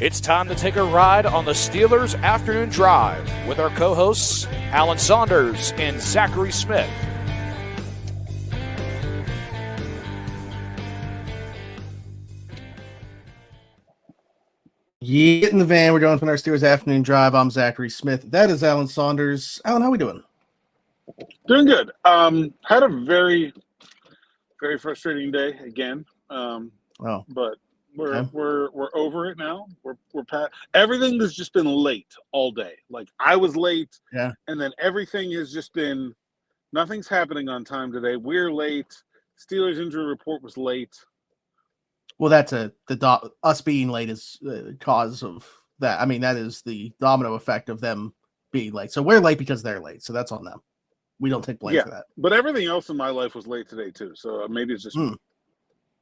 It's time to take a ride on the Steelers Afternoon Drive with our co-hosts Aaron Saunders and Zachary Smith. Get in the van. We're going for our Steelers Afternoon Drive. I'm Zachary Smith. That is Aaron Saunders. Aaron, how we doing? Doing good. Had a very, very frustrating day again. But we're over it now. We're past. Everything has just been late all day. Like I was late, and then everything has just been. Nothing's happening on time today. We're late. Steelers injury report was late. Well, that's us being late is the cause of that. I mean, that is the domino effect of them being late. So we're late because they're late. So that's on them. We don't take blame for that. But everything else in my life was late today too. So maybe it's just.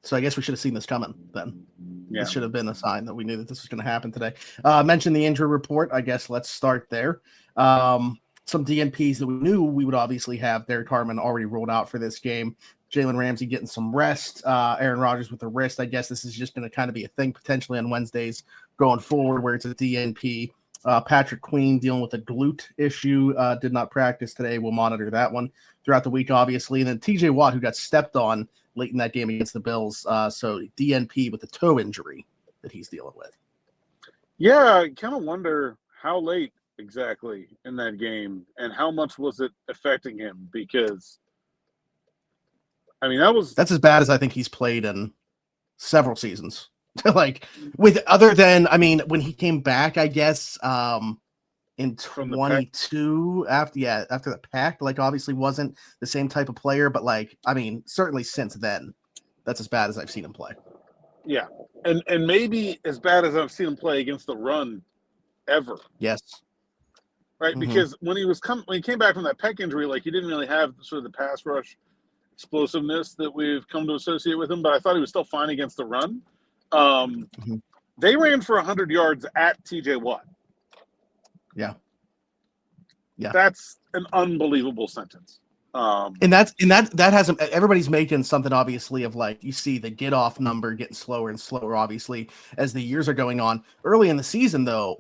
So I guess we should have seen this coming then. Yeah. This should have been a sign that we knew that this was going to happen today. Mention the injury report. I guess let's start there. Some DNPs that we knew we would obviously have. Derek Harmon already ruled out for this game. Jalen Ramsey getting some rest. Aaron Rodgers with a wrist. I guess this is just going to kind of be a thing potentially on Wednesdays going forward where it's a DNP. Patrick Queen dealing with a glute issue. Did not practice today. We'll monitor that one throughout the week, obviously. And then TJ Watt, who got stepped on late in that game against the Bills. So DNP with the toe injury that he's dealing with. Yeah, I kind of wonder how late exactly in that game and how much was it affecting him because I mean that's as bad as I think he's played in several seasons. Like other than when he came back, I guess in 22 after the pack, like obviously wasn't the same type of player, but certainly since then, that's as bad as I've seen him play. Yeah. And maybe as bad as I've seen him play against the run ever. Yes. Right, because when he came back from that pec injury, like he didn't really have sort of the pass rush explosiveness that we've come to associate with him, but I thought he was still fine against the run. They ran for 100 yards at TJ Watt. Yeah. That's an unbelievable sentence. And that hasn't. Everybody's making something obviously of like you see the get off number getting slower and slower, obviously as the years are going on. Early in the season, though,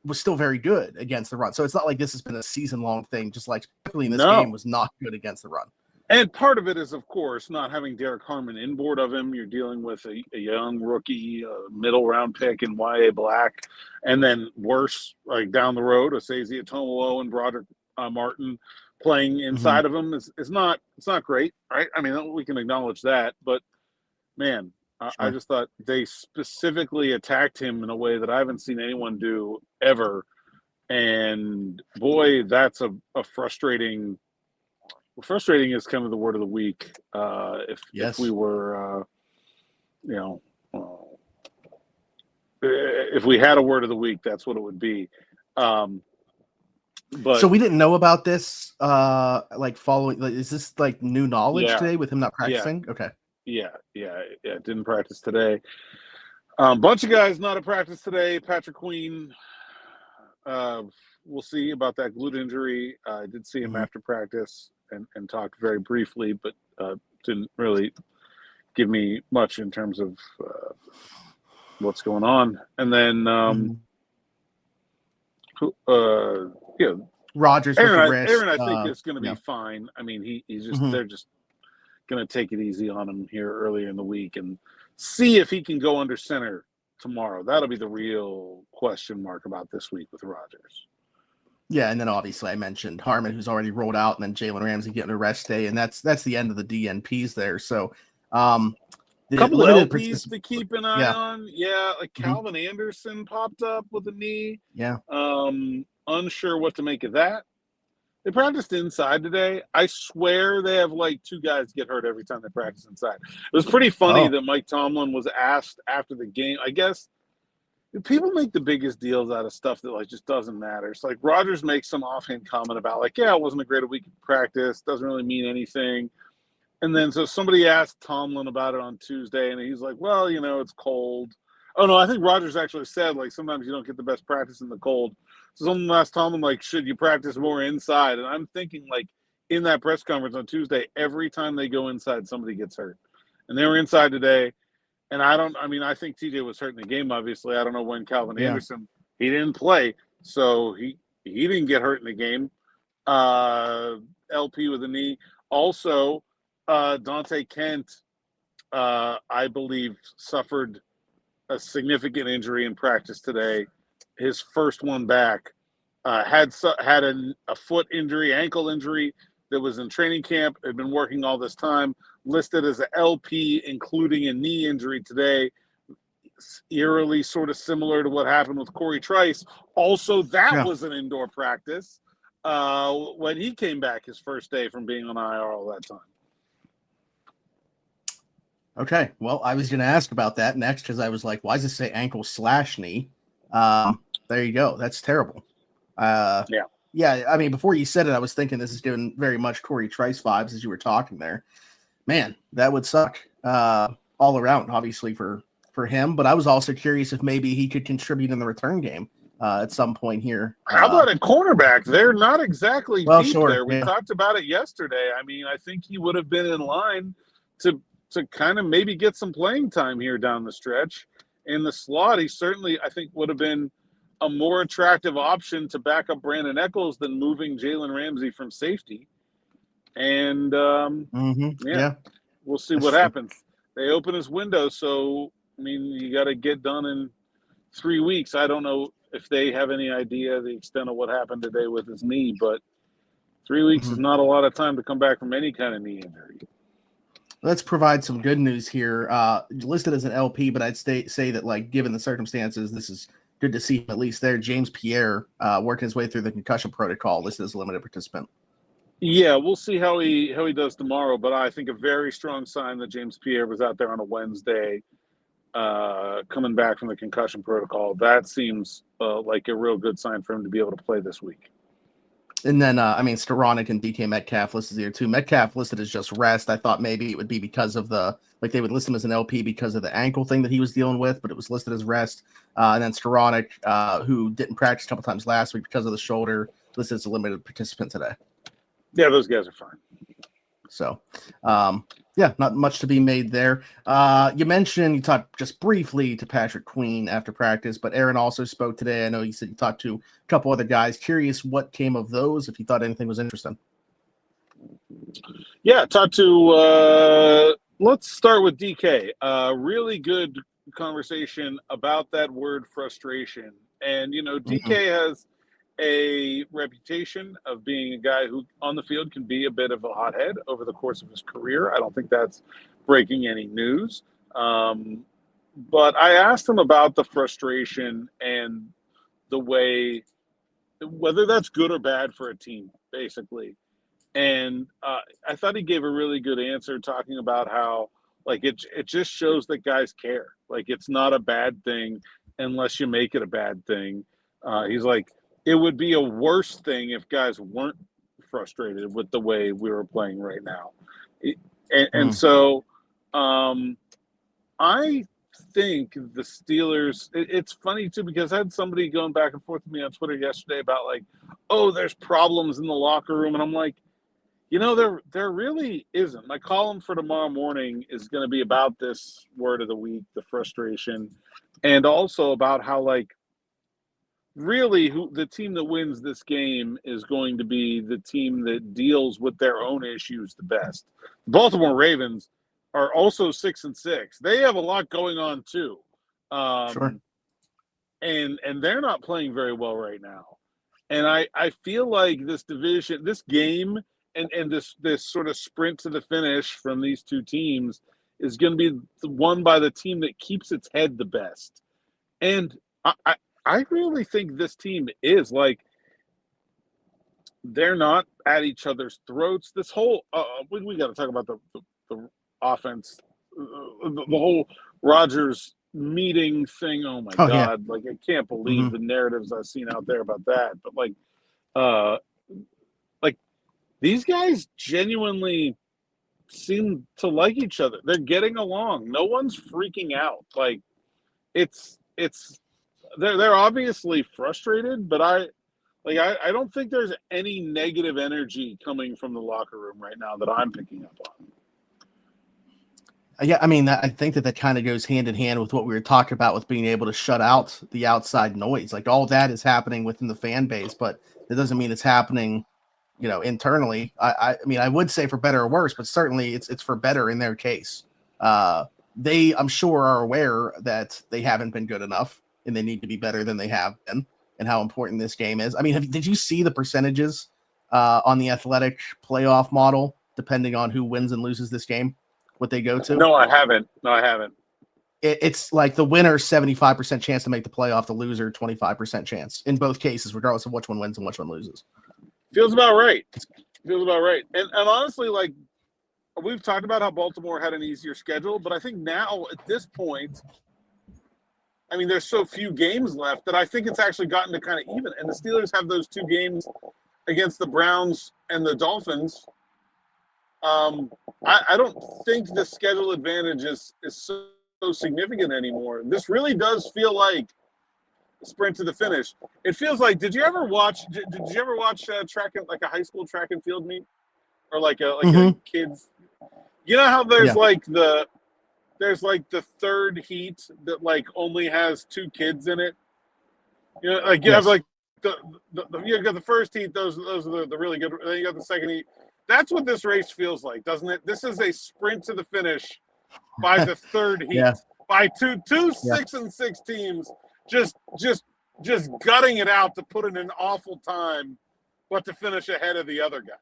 was still very good against the run. So it's not like this has been a season long thing. Just like particularly in this game was not good against the run. And part of it is, of course, not having Derek Harmon inboard of him. You're dealing with a young rookie, middle round pick in Y.A. Black, and then worse, like down the road, Osezi Atomolo and Broderick Martin playing inside of him is not great, right? I mean, we can acknowledge that, but man, I just thought they specifically attacked him in a way that I haven't seen anyone do ever, and boy, that's a frustrating. Frustrating is kind of the word of the week. If we were, if we had a word of the week, that's what it would be. But so we didn't know about this. Following, is this like new knowledge today with him not practicing? Yeah. Okay. Yeah. Didn't practice today. Bunch of guys not at practice today. Patrick Queen. We'll see about that glute injury. I did see him after practice. And talked very briefly, but didn't really give me much in terms of what's going on. And then, Rodgers. Aaron, I think is going to be fine. I mean, he's just they're just going to take it easy on him here earlier in the week and see if he can go under center tomorrow. That'll be the real question mark about this week with Rodgers. Yeah, and then obviously I mentioned Harmon, who's already rolled out, and then Jalen Ramsey getting a rest day, and that's the end of the DNPs there. So, a couple of LPs to keep an eye on. Yeah, like Calvin Anderson popped up with a knee. Yeah. Unsure what to make of that. They practiced inside today. I swear they have like two guys get hurt every time they practice inside. It was pretty funny that Mike Tomlin was asked after the game. I guess people make the biggest deals out of stuff that just doesn't matter. It's like Rodgers makes some offhand comment about it wasn't a great week of practice, doesn't really mean anything. And then so somebody asked Tomlin about it on Tuesday, and he's like, well, it's cold. Oh no, I think Rodgers actually said sometimes you don't get the best practice in the cold. So someone asked Tomlin should you practice more inside? And I'm thinking in that press conference on Tuesday, every time they go inside, somebody gets hurt. And they were inside today. And I think TJ was hurt in the game, obviously. I don't know when Calvin Yeah. Anderson, he didn't play, so he didn't get hurt in the game. LP with a knee. Also, Dante Kent, I believe, suffered a significant injury in practice today. His first one back. Had a foot injury, ankle injury that was in training camp, had been working all this time, listed as an LP, including a knee injury today. Eerily sort of similar to what happened with Corey Trice. Also, that was an indoor practice when he came back his first day from being on IR all that time. Okay, well, I was going to ask about that next because I was like, why does it say ankle/knee? There you go. That's terrible. Yeah. I mean, before you said it, I was thinking this is giving very much Corey Trice vibes as you were talking there. Man, that would suck all around, obviously, for him. But I was also curious if maybe he could contribute in the return game at some point here. How about a cornerback? They're not exactly deep there. We talked about it yesterday. I mean, I think he would have been in line to kind of maybe get some playing time here down the stretch. In the slot, he certainly, I think, would have been a more attractive option to back up Brandon Echols than moving Jalen Ramsey from safety. And, we'll see what happens. They open his window, so, I mean, you got to get done in 3 weeks. I don't know if they have any idea the extent of what happened today with his knee, but 3 weeks is not a lot of time to come back from any kind of knee injury. Let's provide some good news here. Listed as an LP, but I'd say that, like, given the circumstances, this is good to see him at least there. James Pierre working his way through the concussion protocol, listed as a limited participant. Yeah, we'll see how he does tomorrow, but I think a very strong sign that James Pierre was out there on a Wednesday coming back from the concussion protocol. That seems like a real good sign for him to be able to play this week. And then, Storonik and DK Metcalf listed here too. Metcalf listed as just rest. I thought maybe it would be because of they would list him as an LP because of the ankle thing that he was dealing with, but it was listed as rest. And then Storonik, who didn't practice a couple times last week because of the shoulder, listed as a limited participant today. Yeah, those guys are fine. So, not much to be made there. You mentioned you talked just briefly to Patrick Queen after practice, but Aaron also spoke today. I know you said you talked to a couple other guys. Curious what came of those, if you thought anything was interesting. Yeah, talked to let's start with DK. Really good conversation about that word frustration. And, DK has a reputation of being a guy who on the field can be a bit of a hothead over the course of his career. I don't think that's breaking any news. But I asked him about the frustration and the way, whether that's good or bad for a team, basically. And I thought he gave a really good answer talking about how, like, it just shows that guys care. Like, it's not a bad thing unless you make it a bad thing. He's like, it would be a worse thing if guys weren't frustrated with the way we were playing right now. So I think the Steelers, it's funny too, because I had somebody going back and forth with me on Twitter yesterday about like, oh, there's problems in the locker room. And I'm like, there really isn't. My column for tomorrow morning is going to be about this word of the week, the frustration, and also about how, like, really the team that wins this game is going to be the team that deals with their own issues the best. The Baltimore Ravens are also 6-6. They have a lot going on too. Sure. And they're not playing very well right now. And I feel like this division, this game, and this sort of sprint to the finish from these two teams is going to be won by the team that keeps its head the best. And I really think this team is, like, they're not at each other's throats. This whole we got to talk about the offense, the whole Rodgers meeting thing. Oh my God! Yeah. Like, I can't believe the narratives I've seen out there about that. But like these guys genuinely seem to like each other. They're getting along. No one's freaking out. Like, it's. They're obviously frustrated, but I don't think there's any negative energy coming from the locker room right now that I'm picking up on. Yeah, I mean, I think that kind of goes hand in hand with what we were talking about with being able to shut out the outside noise. Like all that is happening within the fan base, but it doesn't mean it's happening, internally. I mean, I would say for better or worse, but certainly it's for better in their case. They, I'm sure, are aware that they haven't been good enough and they need to be better than they have been, and how important this game is. I mean, did you see the percentages on the Athletic playoff model, depending on who wins and loses this game? What they go to? No, I haven't. It's like the winner 75% chance to make the playoff, the loser 25% chance in both cases, regardless of which one wins and which one loses. Feels about right. And honestly, like we've talked about how Baltimore had an easier schedule, but I think now at this point, I mean, there's so few games left that I think it's actually gotten to kind of even. And the Steelers have those 2 games against the Browns and the Dolphins. I don't think the schedule advantage is so significant anymore. This really does feel like a sprint to the finish. It feels like. Did you ever watch track and like a high school track and field meet, or like a kids? You know how there's like the third heat that like only has 2 kids in it. You know, like you have like you got the first heat. Those are the really good. Then you got the second heat. That's what this race feels like, doesn't it? This is a sprint to the finish by the third heat, by two 6-6 teams just gutting it out to put in an awful time, but to finish ahead of the other guy.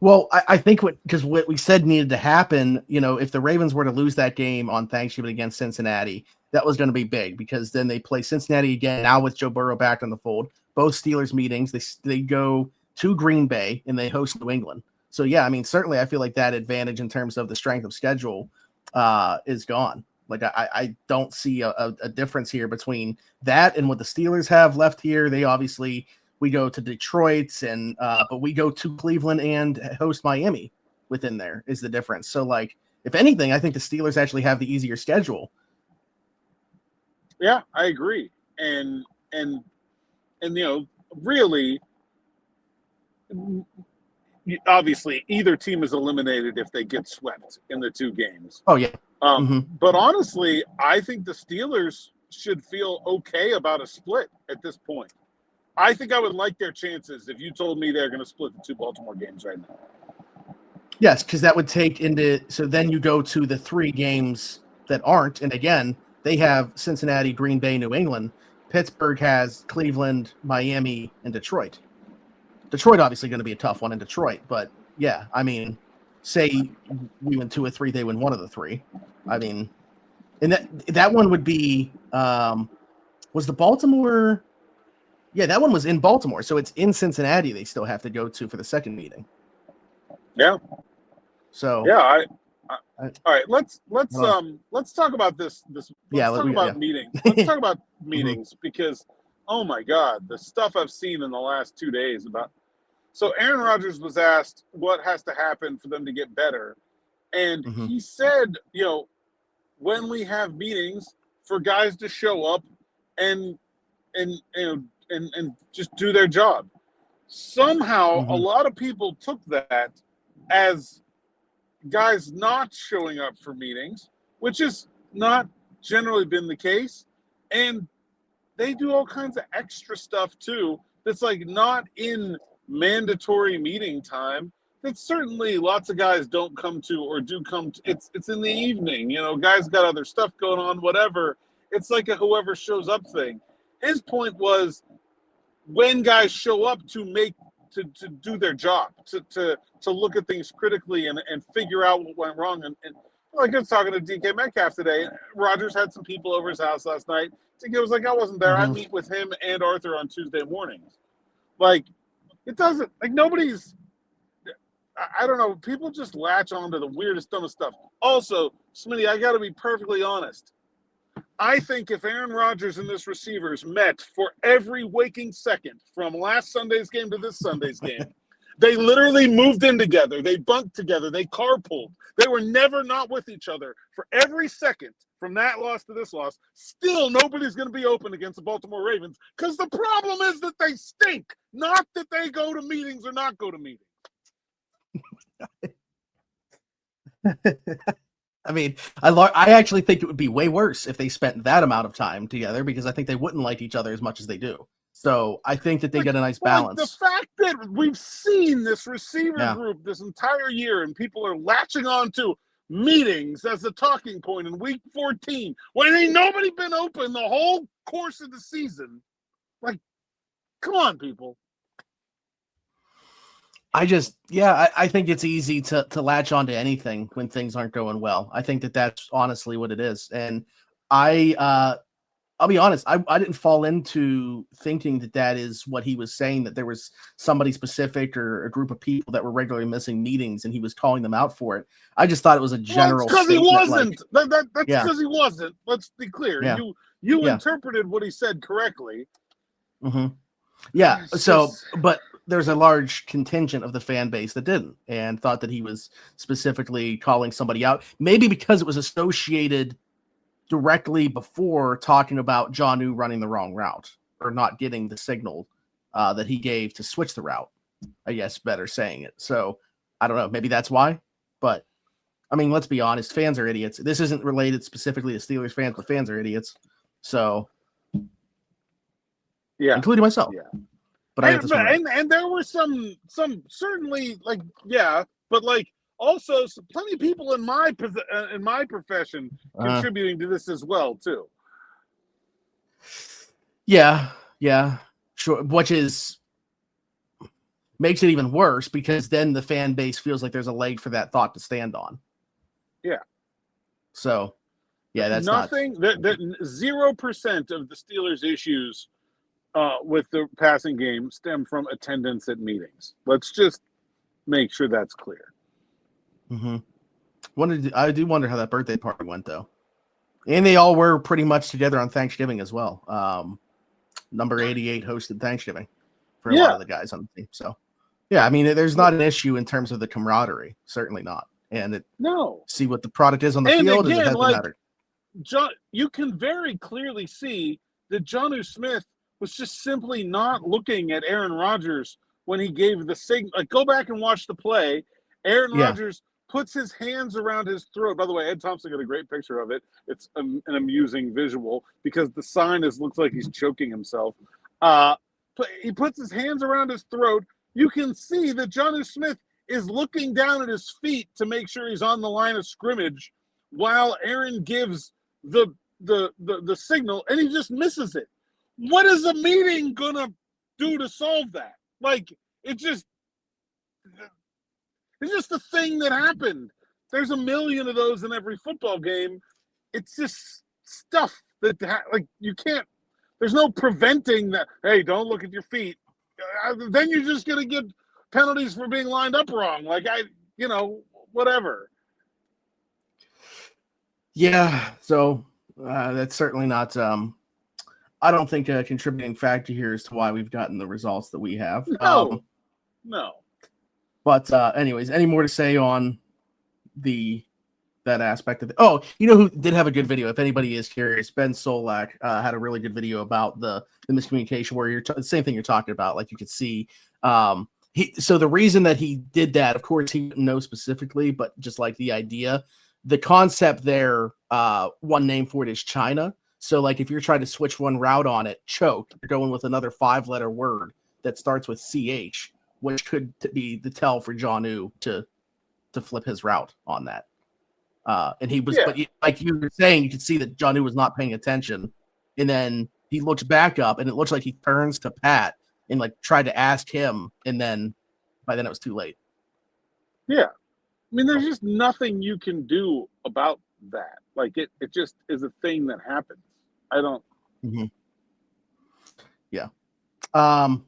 Well, I think because what we said needed to happen, if the Ravens were to lose that game on Thanksgiving against Cincinnati, that was going to be big, because then they play Cincinnati again, now with Joe Burrow back in the fold. Both Steelers meetings, they go to Green Bay and they host New England. So yeah, I mean, certainly I feel like that advantage in terms of the strength of schedule is gone. Like I don't see a difference here between that and what the Steelers have left here. They obviously, we go to Detroit but we go to Cleveland and host Miami within there is the difference. So like, if anything, I think the Steelers actually have the easier schedule. Yeah, I agree. And really, obviously either team is eliminated if they get swept in the 2 games. Oh yeah. But honestly, I think the Steelers should feel okay about a split at this point. I think I would like their chances if you told me they're going to split the 2 Baltimore games right now. Yes, because that would take so then you go to the 3 games that aren't, and again, they have Cincinnati, Green Bay, New England. Pittsburgh has Cleveland, Miami, and Detroit. Detroit obviously going to be a tough one in Detroit, but yeah, I mean, say we win 2 or 3, they win 1 of the 3. I mean, and that one would be was the Baltimore? Yeah, that one was in Baltimore, so it's in Cincinnati. They still have to go to for the second meeting. Yeah. So yeah, all right. Let's talk about this. Meetings. Let's talk about meetings because, oh my God, the stuff I've seen in the last 2 days about. So Aaron Rodgers was asked what has to happen for them to get better, and he said, when we have meetings, for guys to show up and just do their job. Somehow, a lot of people took that as guys not showing up for meetings, which has not generally been the case. And they do all kinds of extra stuff too that's like not in mandatory meeting time. That certainly lots of guys don't come to or do come to. It's in the evening, guys got other stuff going on, whatever. It's like a whoever shows up thing. His point was when guys show up to do their job, to look at things critically and figure out what went wrong. And like I was talking to DK Metcalf today, Rodgers had some people over his house last night. DK was like, I wasn't there. I meet with him and Arthur on Tuesday mornings. Like, it doesn't, like nobody's, I don't know, people just latch on to the weirdest, dumbest stuff. Also, Smitty, I got to be perfectly honest. I think if Aaron Rodgers and this receivers met for every waking second from last Sunday's game to this Sunday's game, they literally moved in together. They bunked together. They carpooled. They were never not with each other for every second from that loss to this loss. Still, nobody's going to be open against the Baltimore Ravens because the problem is that they stink, not that they go to meetings or not go to meetings. I mean, I actually think it would be way worse if they spent that amount of time together because I think they wouldn't like each other as much as they do. So I think that they get a nice balance. The fact that we've seen this receiver group this entire year and people are latching on to meetings as a talking point in week 14 when ain't nobody been open the whole course of the season. Like, come on, people. I think it's easy to latch onto anything when things aren't going well. I think that that's honestly what it is. And I'll be honest, I didn't fall into thinking that is what he was saying, that there was somebody specific or a group of people that were regularly missing meetings and he was calling them out for it. I just thought it was a general because he wasn't. Like, that's because he wasn't. Let's be clear. Yeah. You interpreted what he said correctly. Mm-hmm. Yeah. But there's a large contingent of the fan base that didn't and thought that he was specifically calling somebody out. Maybe because it was associated directly before talking about Jonnu running the wrong route or not getting the signal that he gave to switch the route. I guess better saying it. So I don't know. Maybe that's why. But I mean, let's be honest. Fans are idiots. This isn't related specifically to Steelers fans, but fans are idiots. So yeah, including myself. Yeah, but I have this and there were some certainly but also plenty of people in my profession contributing to this as well too. Yeah, sure. Which makes it even worse because then the fan base feels like there's a leg for that thought to stand on. Yeah. So, yeah, that's nothing. That 0% of the Steelers' issues with the passing game stem from attendance at meetings. Let's just make sure that's clear. Mm-hmm. I do wonder how that birthday party went, though. And they all were pretty much together on Thanksgiving as well. Number 88 hosted Thanksgiving for a lot of the guys on the team. So, yeah, I mean, there's not an issue in terms of the camaraderie. Certainly not. And see what the product is on the field and it doesn't matter. You can very clearly see that Jonnu Smith was just simply not looking at Aaron Rodgers when he gave the signal. Go back and watch the play. Aaron Rodgers puts his hands around his throat. By the way, Ed Thompson got a great picture of it. It's an amusing visual because the sign looks like he's choking himself. But he puts his hands around his throat. You can see that Jonnu Smith is looking down at his feet to make sure he's on the line of scrimmage while Aaron gives the signal, and he just misses it. What is a meeting gonna do to solve that? It's just a thing that happened. There's a million of those in every football game. It's just stuff that you can't. There's no preventing that. Hey, don't look at your feet. Then you're just gonna get penalties for being lined up wrong. Whatever. Yeah. So that's certainly not. I don't think a contributing factor here as to why we've gotten the results that we have. No. But anyways, any more to say on that aspect of it? Oh, you know who did have a good video? If anybody is curious, Ben Solak had a really good video about the miscommunication where the same thing you're talking about. Like you could see, so the reason that he did that, of course, he didn't know specifically, but just like the idea, the concept there, one name for it is China. So like if you're trying to switch one route on it, choke, you're going with another 5-letter word that starts with CH, which could be the tell for Jonnu to flip his route on that. And he was, but like you were saying, you could see that Jonnu was not paying attention. And then he looks back up and it looks like he turns to Pat and tried to ask him. And then by then it was too late. Yeah. I mean, there's just nothing you can do about that. It just is a thing that happens. I don't. Mm-hmm. Yeah. I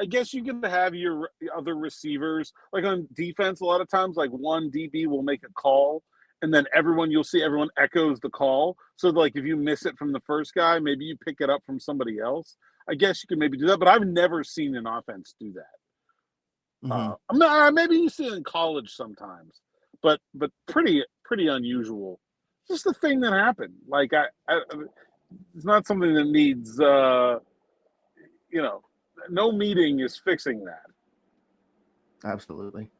guess you could have your other receivers on defense. A lot of times, one DB will make a call, and then you'll see everyone echoes the call. So if you miss it from the first guy, maybe you pick it up from somebody else. I guess you could maybe do that, but I've never seen an offense do that. Mm-hmm. Maybe you see it in college sometimes, but pretty unusual. Just the thing that happened. It's not something that needs, no meeting is fixing that. Absolutely.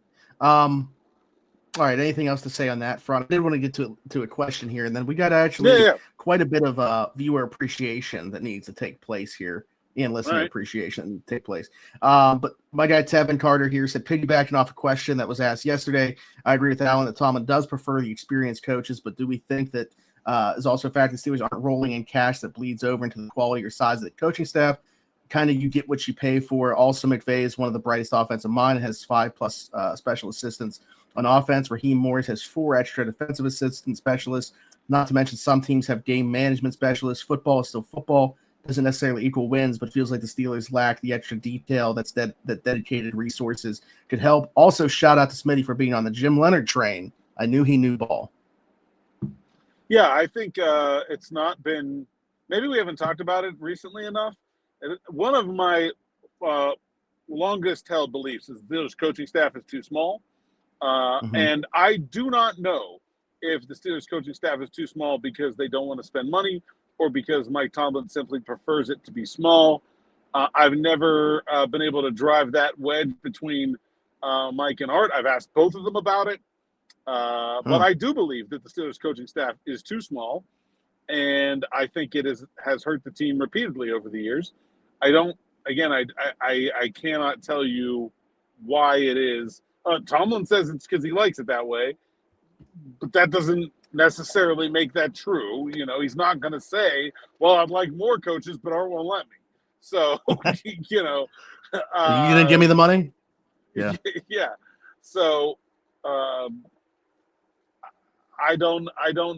All right. Anything else to say on that front? I did want to get to a question here, and then we got actually quite a bit of viewer appreciation that needs to take place here, and listener appreciation take place. But my guy Tevin Carter here said, piggybacking off a question that was asked yesterday, I agree with Alan that Tomlin does prefer the experienced coaches, but do we think that is also a fact that Steelers aren't rolling in cash that bleeds over into the quality or size of the coaching staff? Kind of you get what you pay for. Also, McVay is one of the brightest offensive minds, has 5+ special assistants on offense. Raheem Morris has 4 extra defensive assistant specialists. Not to mention some teams have game management specialists. Football is still football. Doesn't necessarily equal wins, but feels like the Steelers lack the extra detail that dedicated resources could help. Also, shout out to Smitty for being on the Jim Leonard train. I knew he knew ball. Yeah, I think it's not been – maybe we haven't talked about it recently enough. One of my longest held beliefs is the Steelers coaching staff is too small. And I do not know if the Steelers coaching staff is too small because they don't want to spend money or because Mike Tomlin simply prefers it to be small. I've never been able to drive that wedge between Mike and Art. I've asked both of them about it. But I do believe that the Steelers coaching staff is too small, and I think it has hurt the team repeatedly over the years. I cannot tell you why it is. Tomlin says it's because he likes it that way, but that doesn't necessarily make that true. You know, he's not going to say, well, I'd like more coaches, but Art won't let me. So, you know. You didn't give me the money? Yeah. Yeah. So, I don't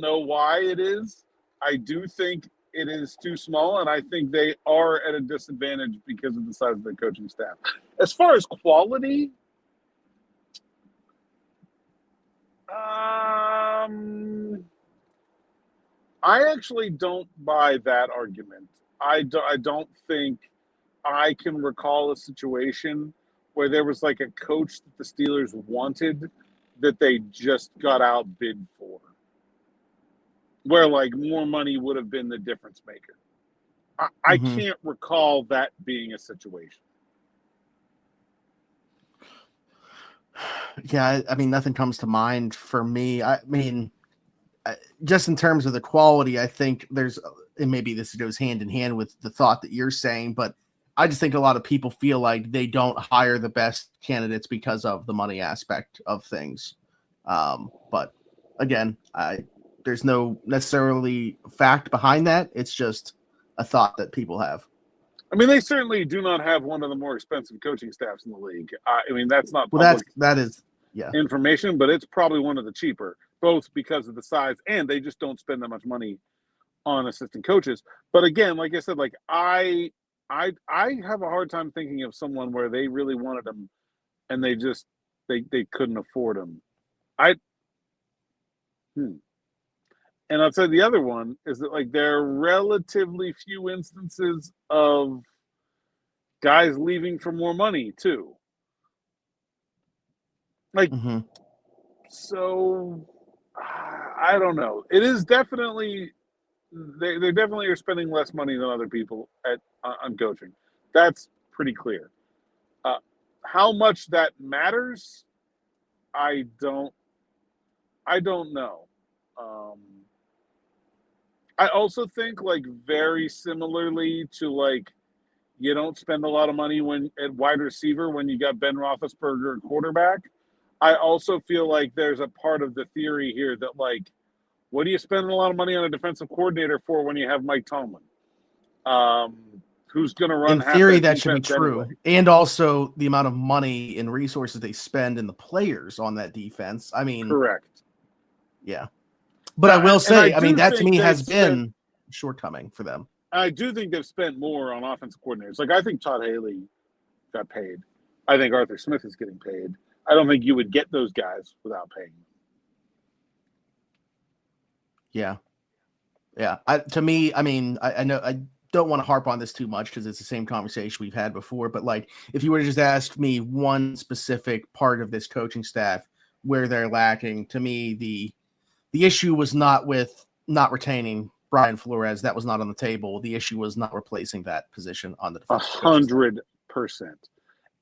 know why it is. I do think it is too small, and I think they are at a disadvantage because of the size of their coaching staff. As far as quality, I actually don't buy that argument. I don't think I can recall a situation where there was like a coach that the Steelers wanted that they just got outbid for, where like more money would have been the difference maker. I can't recall that being a situation. Yeah, I mean, nothing comes to mind for me. I mean, just in terms of the quality, I think and maybe this goes hand in hand with the thought that you're saying, but I just think a lot of people feel like they don't hire the best candidates because of the money aspect of things. But again, there's no necessarily fact behind that. It's just a thought that people have. I mean, they certainly do not have one of the more expensive coaching staffs in the league. I mean, that's not public information, but it's probably one of the cheaper, both because of the size and they just don't spend that much money on assistant coaches. But again, like I said, like I have a hard time thinking of someone where they really wanted them and they couldn't afford them. And I'll say the other one is that like there are relatively few instances of guys leaving for more money too. Like, so I don't know. It is definitely they definitely are spending less money than other people on coaching. That's pretty clear. How much that matters, I don't know. I also think like very similarly to like you don't spend a lot of money at wide receiver when you got Ben Roethlisberger at quarterback. I also feel like there's a part of the theory here that like, what do you spend a lot of money on a defensive coordinator for when you have Mike Tomlin, who's going to run? In theory, that should be true, anyway. And also the amount of money and resources they spend in the players on that defense. I mean, correct. Yeah. But I will say, I mean, that to me has been a shortcoming for them. I do think they've spent more on offensive coordinators. Like, I think Todd Haley got paid. I think Arthur Smith is getting paid. I don't think you would get those guys without paying them. Yeah. Yeah. To me, I mean, I know I don't want to harp on this too much because it's the same conversation we've had before. But, like, if you were to just ask me one specific part of this coaching staff where they're lacking, to me, the issue was not with not retaining Brian Flores. That was not on the table. The issue was not replacing that position on the defense. 100%.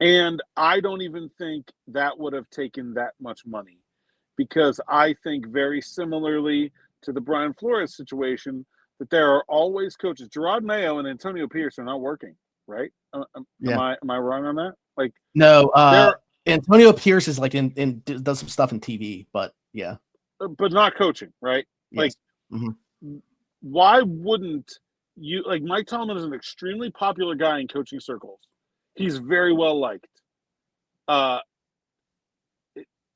And I don't even think that would have taken that much money because I think very similarly to the Brian Flores situation that there are always coaches. Gerard Mayo and Antonio Pierce are not working, right? Yeah. Am I wrong on that? Like, no, Antonio Pierce is like in does some stuff in TV, but yeah, but not coaching, right? yes. Like, why wouldn't you? Like, Mike Tomlin is an extremely popular guy in coaching circles. He's very well liked.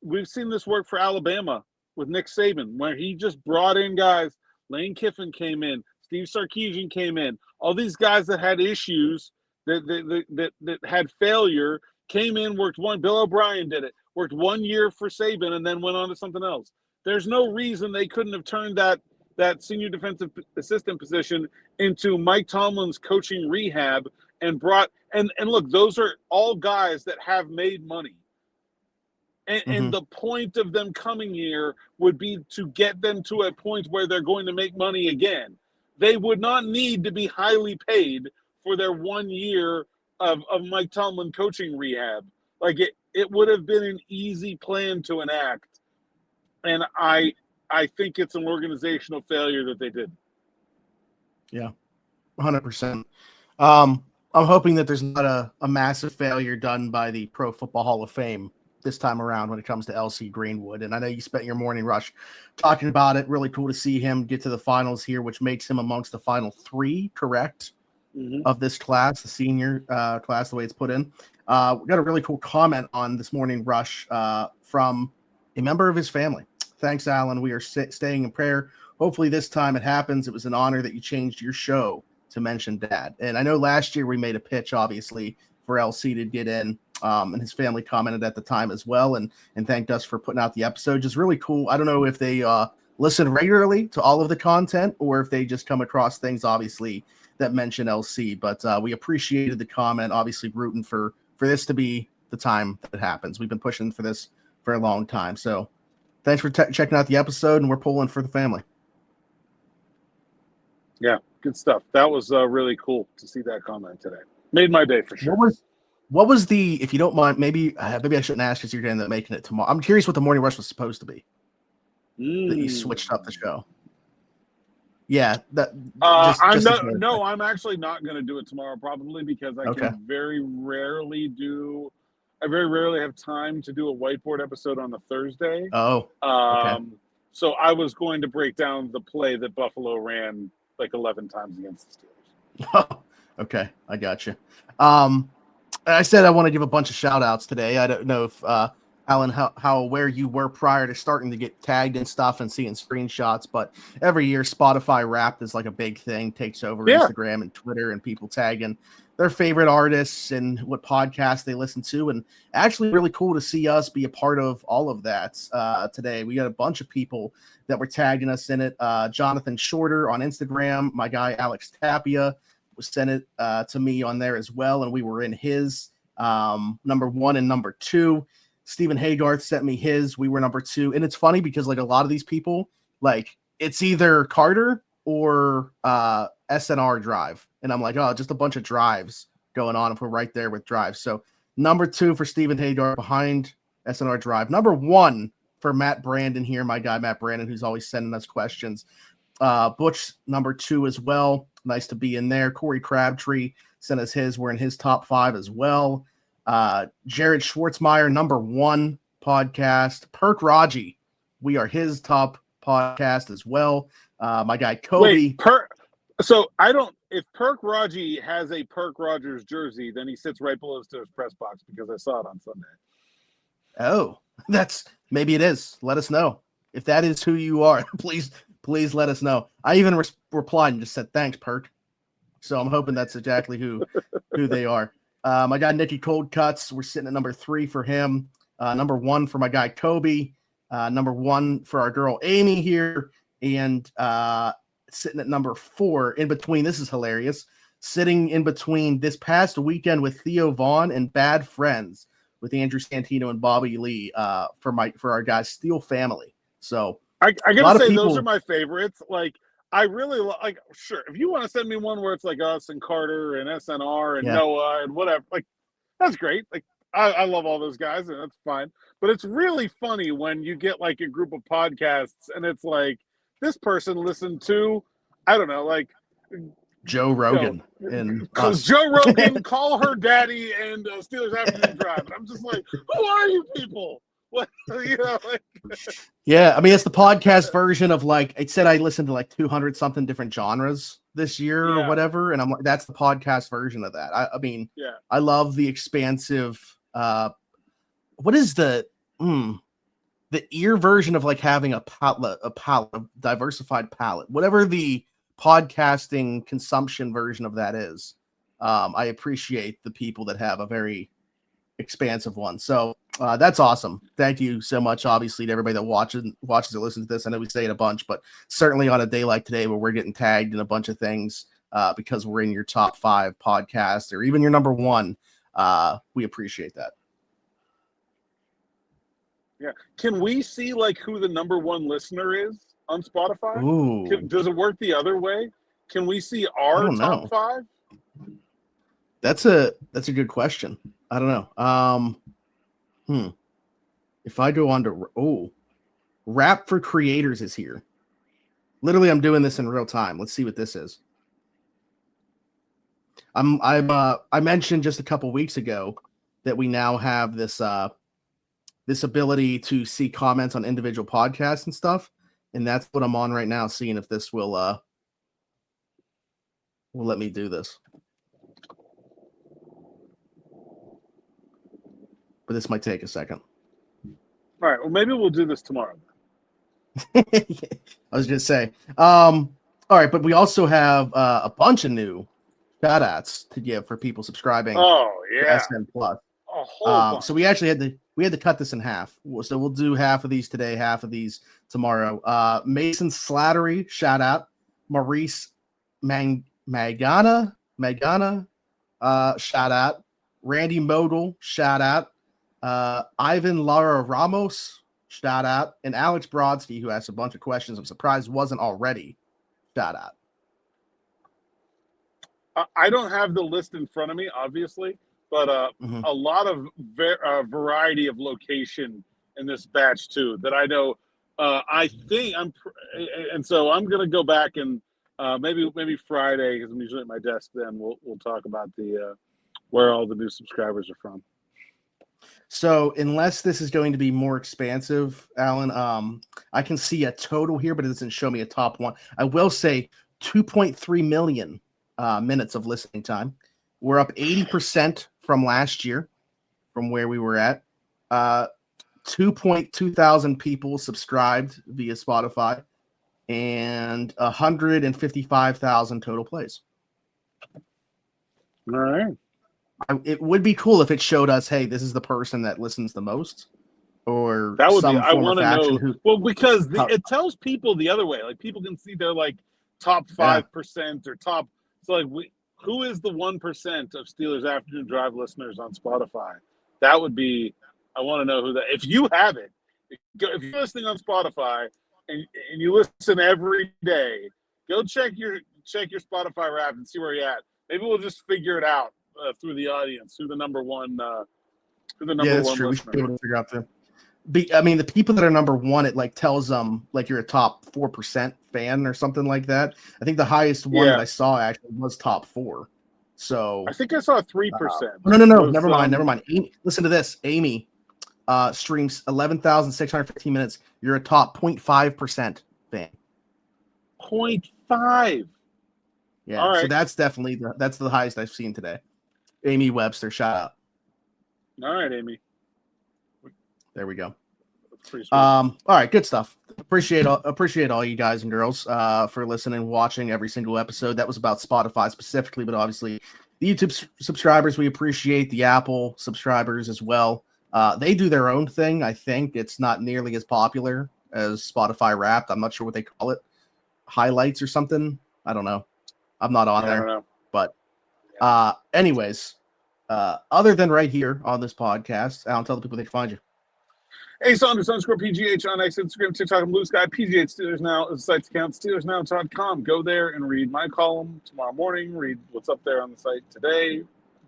We've seen this work for Alabama with Nick Saban, where he just brought in guys. Lane Kiffin came in, Steve Sarkisian came in. All these guys that had issues, that had failure, came in, worked one. Bill O'Brien did it, worked 1 year for Saban, and then went on to something else. There's no reason they couldn't have turned that senior defensive assistant position into Mike Tomlin's coaching rehab and brought and look, those are all guys that have made money. And the point of them coming here would be to get them to a point where they're going to make money again. They would not need to be highly paid for their 1 year of Mike Tomlin coaching rehab. Like, it would have been an easy plan to enact. And I think it's an organizational failure that they did. Yeah, 100%. I'm hoping that there's not a massive failure done by the Pro Football Hall of Fame this time around when it comes to LC Greenwood. And I know you spent your morning rush talking about it. Really cool to see him get to the finals here, which makes him amongst the final three, correct, of this class, the senior class, the way it's put in. We got a really cool comment on this morning rush from a member of his family. Thanks, Alan. We are staying in prayer. Hopefully this time it happens. It was an honor that you changed your show to mention Dad. And I know last year we made a pitch, obviously, for LC to get in. And his family commented at the time as well and thanked us for putting out the episode. Just really cool. I don't know if they listen regularly to all of the content or if they just come across things, obviously, that mention LC. But we appreciated the comment, obviously rooting for this to be the time that it happens. We've been pushing for this for a long time. So thanks for checking out the episode, and we're pulling for the family. Yeah, good stuff. That was really cool to see that comment today. Made my day for sure. What was the, if you don't mind, maybe I shouldn't ask because you're going to end up making it tomorrow. I'm curious what the morning rush was supposed to be. That you switched up the show. Yeah. I'm actually not going to do it tomorrow probably because I very rarely have time to do a whiteboard episode on a Thursday. Oh, okay. So I was going to break down the play that Buffalo ran like 11 times against the Steelers. Oh, okay. I got you. I said I want to give a bunch of shout outs today. I don't know if Alan, how aware you were prior to starting to get tagged and stuff and seeing screenshots, but every year Spotify Wrapped is like a big thing, takes over Instagram and Twitter, and people tagging their favorite artists and what podcasts they listen to. And actually really cool to see us be a part of all of that today. We got a bunch of people that were tagging us in it. Jonathan Shorter on Instagram, my guy Alex Tapia was sent it to me on there as well, and we were in his number 1 and number 2. Stephen Haygarth sent me his. We were number 2, and it's funny because like a lot of these people, like it's either Carter or SNR Drive, and I'm like, oh, just a bunch of drives going on if we're right there with drives. So number 2 for Stephen Haygarth behind SNR Drive. Number 1 for Matt Brandon here, my guy Matt Brandon, who's always sending us questions. Butch number 2 as well. Nice to be in there. Corey Crabtree sent us his. We're in his top 5 as well. Jared Schwartzmeyer, number 1 podcast. Perk Raji, we are his top podcast as well. My guy Kobe. Wait, if Perk Raji has a Perk Rogers jersey, then he sits right below his press box because I saw it on Sunday. Oh, maybe it is. Let us know. If that is who you are, please let us know. I even replied and just said, thanks, Perk. So I'm hoping that's exactly who they are. My guy, Nicky Cold Cuts, we're sitting at number 3 for him. Number 1 for my guy, Kobe. Number 1 for our girl, Amy here. And sitting at number 4 in between. This is hilarious. Sitting in between this past weekend with Theo Vaughn and Bad Friends with Andrew Santino and Bobby Lee for our guys, Steel Family. So I gotta say, those are my favorites. Like, I really like. Sure, if you want to send me one where it's like us and Carter and SNR and Noah and whatever, like that's great. Like, I love all those guys, and that's fine. But it's really funny when you get like a group of podcasts, and it's like this person listened to, I don't know, like Joe Rogan and us. Joe Rogan, Call Her Daddy, and Steelers Afternoon Drive. And I'm just like, who are you people? What, like. Yeah, I mean, it's the podcast version of like it said. I listened to like 200 something different genres this year or whatever, and I'm like, that's the podcast version of that. I mean, I love the expansive. What is the ear version of like having a diversified palette, whatever the podcasting consumption version of that is. I appreciate the people that have a very expansive one. So that's awesome. Thank you so much, obviously, to everybody that watches or listens to this. I know we say it a bunch, but certainly on a day like today where we're getting tagged in a bunch of things because we're in your top 5 podcasts or even your number 1, we appreciate that. Yeah. Can we see like who the number 1 listener is on Spotify? Ooh. Does it work the other way? Can we see our top 5? That's a good question. I don't know. If I go on to Rap for Creators is here. Literally, I'm doing this in real time. Let's see what this is. I mentioned just a couple weeks ago that we now have this this ability to see comments on individual podcasts and stuff, and that's what I'm on right now, seeing if this will let me do this. But this might take a second. All right. Well, maybe we'll do this tomorrow. I was going to say. All right, but we also have a bunch of new shout-outs to give for people subscribing. Oh, yeah. To SN Plus. A whole bunch. So we actually had to cut this in half. So we'll do half of these today, half of these tomorrow. Mason Slattery, shout out. Maurice Magana, shout out. Randy Modal, shout out. Ivan Lara Ramos, shout out. And Alex Brodsky, who asked a bunch of questions I'm surprised wasn't already, shout out. I don't have the list in front of me, obviously, but a lot of variety of location in this batch too that I know. I think and so I'm gonna go back and maybe Friday, because I'm usually at my desk. Then we'll talk about the where all the new subscribers are from. So unless this is going to be more expansive, Alan, I can see a total here, but it doesn't show me a top 1. I will say 2.3 million minutes of listening time. We're up 80% from last year, from where we were at. 2.2 thousand people subscribed via Spotify, and 155,000 total plays. All right. It would be cool if it showed us, hey, this is the person that listens the most, or that would some be. I want to know. Well, because it tells people the other way. Like people can see their like top 5% or top. So like, who is the 1% of Steelers Afternoon Drive listeners on Spotify? That would be. I want to know who that. If you have it, if you're listening on Spotify and you listen every day, go check your Spotify Wrapped and see where you're at. Maybe we'll just figure it out through the audience, who the number 1. Yeah, that's true. We should be able to figure out I mean, the people that are number 1, it like tells them like you're a top 4% fan or something like that. I think the highest one that I saw actually was top 4. So I think I saw 3%. No. Never mind. Listen to this. Amy streams 11,615 minutes. You're a top 0.5% fan. 0.5. Yeah. All right. So that's definitely that's the highest I've seen today. Amy Webster, shout out. All right, Amy. There we go. That's pretty sweet. All right, good stuff. Appreciate all you guys and girls for listening, watching every single episode. That was about Spotify specifically, but obviously the YouTube subscribers we appreciate, the Apple subscribers as well. They do their own thing. I think it's not nearly as popular as Spotify Wrapped. I'm not sure what they call it, highlights or something. I don't know. I'm not on there. But anyways, other than right here on this podcast, Alan, tell the people they can find you. Hey, Saunders _ PGH on X, Instagram, TikTok, and Blue Sky. PGH Steelers Now is the site's account, SteelersNow.com. Go there and read my column tomorrow morning. Read what's up there on the site today.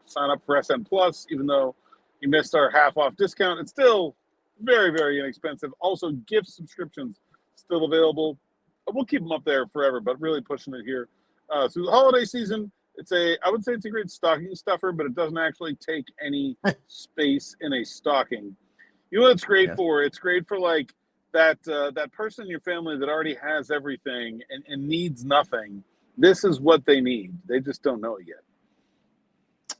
Sign up for SN Plus, even though you missed our half-off discount. It's still very, very inexpensive. Also, gift subscriptions still available. We'll keep them up there forever, but really pushing it here. Through the holiday season, I would say it's a great stocking stuffer, but it doesn't actually take any space in a stocking. You know what it's great for? It's great for like that person in your family that already has everything and needs nothing. This is what they need. They just don't know it yet.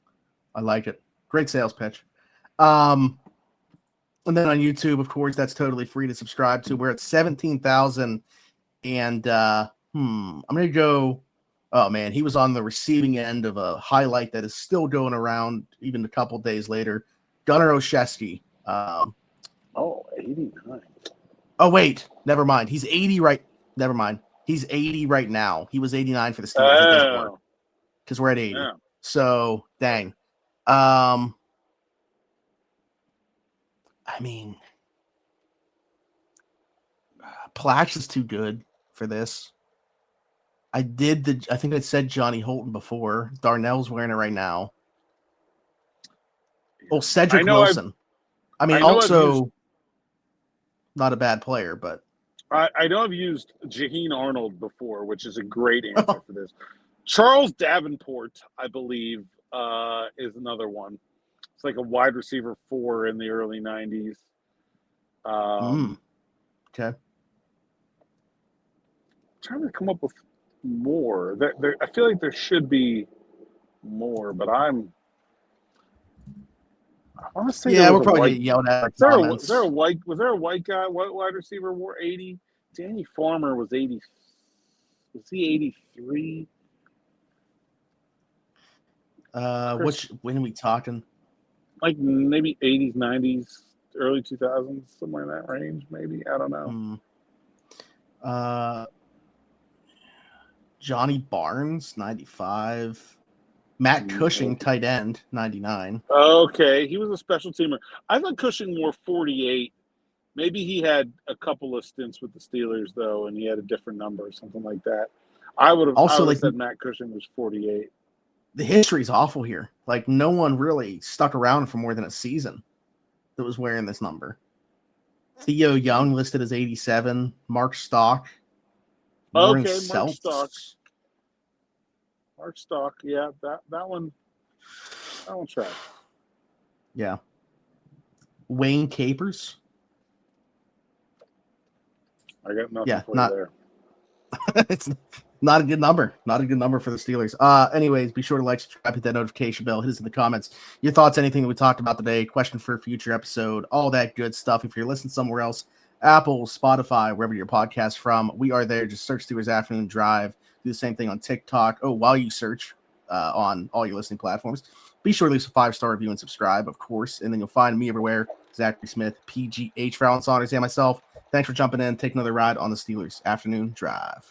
I like it. Great sales pitch. And then on YouTube, of course, that's totally free to subscribe to. We're at 17,000. And I'm going to go. Oh, man, he was on the receiving end of a highlight that is still going around even a couple days later. Gunnar Olszewski. 89. Oh, wait. Never mind. He's 80 right. Never mind. He's 80 right now. He was 89 for the Steelers. It doesn't work because we're at 80. Yeah. So, dang. I mean, Plax is too good for this. I think I said Johnny Holton before. Darnell's wearing it right now. Oh, Cedric Wilson. Also not a bad player, but I know I've used Jaheen Arnold before, which is a great answer for this. Charles Davenport, I believe, is another one. It's like a wide receiver 4 in the early 90s. Okay. I'm trying to come up with more. I feel like there should be more, but I want to say we're probably getting yelled at. Was there a white guy, wide receiver wore 80? Danny Farmer was 80. Was he 83? When are we talking? Like maybe 80s, 90s, early 2000s, somewhere in that range, maybe. I don't know. Johnny Barnes, 95. Matt Cushing, tight end, 99. Okay, he was a special teamer. I thought Cushing wore 48. Maybe he had a couple of stints with the Steelers, though, and he had a different number or something like that. I would have said Matt Cushing was 48. The history's awful here. Like, no one really stuck around for more than a season that was wearing this number. Theo Young listed as 87. Mark Stock. Mark Stock, yeah, that one track. Yeah. Wayne Capers. I got nothing for you there. It's not a good number. Not a good number for the Steelers. Anyways, be sure to like, subscribe, hit that notification bell, hit us in the comments. Your thoughts, anything that we talked about today, question for a future episode, all that good stuff. If you're listening somewhere else, Apple, Spotify, wherever your podcast from, we are there. Just search Steelers Afternoon Drive. Do the same thing on TikTok. While you search on all your listening platforms, be sure to leave us a 5-star review and subscribe, of course. And then you'll find me everywhere. Zachary Smith, PGH, for Alan Saunders, and myself. Thanks for jumping in. Take another ride on the Steelers Afternoon Drive.